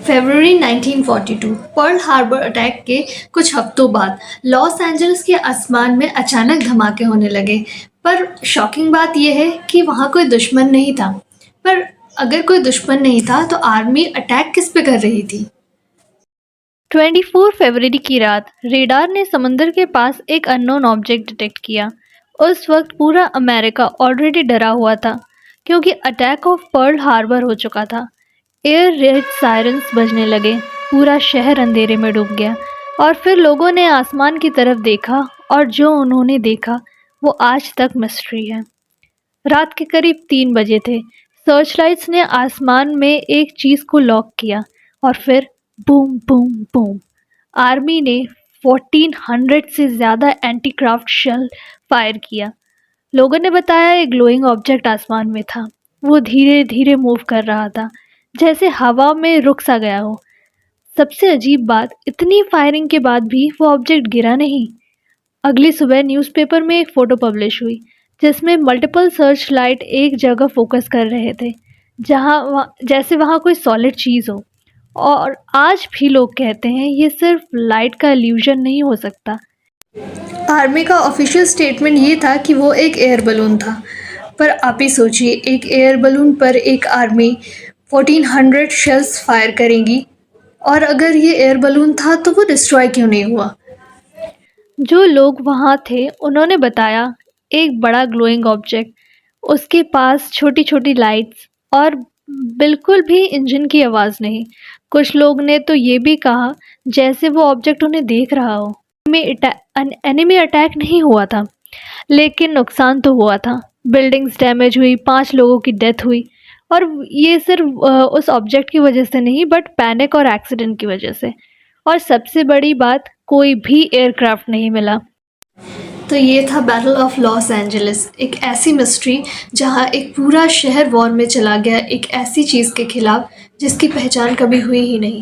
फरवरी 1942 Pearl Harbor attack के कुछ हफ्तों बाद लॉस एंजल्स के आसमान में अचानक धमाके होने लगे। पर शॉकिंग बात यह है कि वहाँ कोई दुश्मन नहीं था। पर अगर कोई दुश्मन नहीं था तो आर्मी अटैक किस पे कर रही थी? 24 फरवरी की रात रेडार ने समुद्र के पास एक अननोन ऑब्जेक्ट डिटेक्ट किया। उस वक्त पूरा अमेरिका ऑलरेडी डरा हुआ था क्योंकि अटैक ऑफ पर्ल हार्बर हो चुका था। एयर रेड सायरन्स बजने लगे, पूरा शहर अंधेरे में डूब गया। और फिर लोगों ने आसमान की तरफ देखा और जो उन्होंने देखा वो आज तक मिस्ट्री है। रात के करीब 3 बजे थे। सर्चलाइट्स ने आसमान में एक चीज़ को लॉक किया और फिर बूम बूम बूम। आर्मी ने 1400 से ज़्यादा एंटीक्राफ्ट शेल फायर किया। लोगों ने बताया एक ग्लोइंग ऑब्जेक्ट आसमान में था। वो धीरे धीरे मूव कर रहा था, जैसे हवा में रुक सा गया हो। सबसे अजीब बात, इतनी फायरिंग के बाद भी वो ऑब्जेक्ट गिरा नहीं। अगली सुबह न्यूज़पेपर में एक फ़ोटो पब्लिश हुई जिसमें मल्टीपल सर्च लाइट एक जगह फोकस कर रहे थे, जैसे वहाँ कोई सॉलिड चीज़ हो। और आज भी लोग कहते हैं ये सिर्फ लाइट का इल्यूजन नहीं हो सकता। आर्मी का ऑफिशियल स्टेटमेंट ये था कि वो एक एयर बलून था। पर आप ही सोचिए, एक एयर बलून पर एक आर्मी 1400 शेल्स फायर करेगी। और अगर ये एयर बलून था तो वो डिस्ट्रॉय क्यों नहीं हुआ? जो लोग वहाँ थे उन्होंने बताया एक बड़ा ग्लोइंग ऑब्जेक्ट, उसके पास छोटी छोटी लाइट्स और बिल्कुल भी इंजन की आवाज़ नहीं। कुछ लोग ने तो ये भी कहा जैसे वो ऑब्जेक्ट उन्हें देख रहा हो। एनिमी अटैक नहीं हुआ था, लेकिन नुकसान तो हुआ था। बिल्डिंग्स डैमेज हुई, 5 लोगों की डेथ हुई। और ये सिर्फ उस ऑब्जेक्ट की वजह से नहीं, बट पैनिक और एक्सीडेंट की वजह से। और सबसे बड़ी बात, कोई भी एयरक्राफ्ट नहीं मिला। तो ये था बैटल ऑफ लॉस एंजलिस, एक ऐसी मिस्ट्री जहां एक पूरा शहर वॉर में चला गया, एक ऐसी चीज़ के खिलाफ जिसकी पहचान कभी हुई ही नहीं।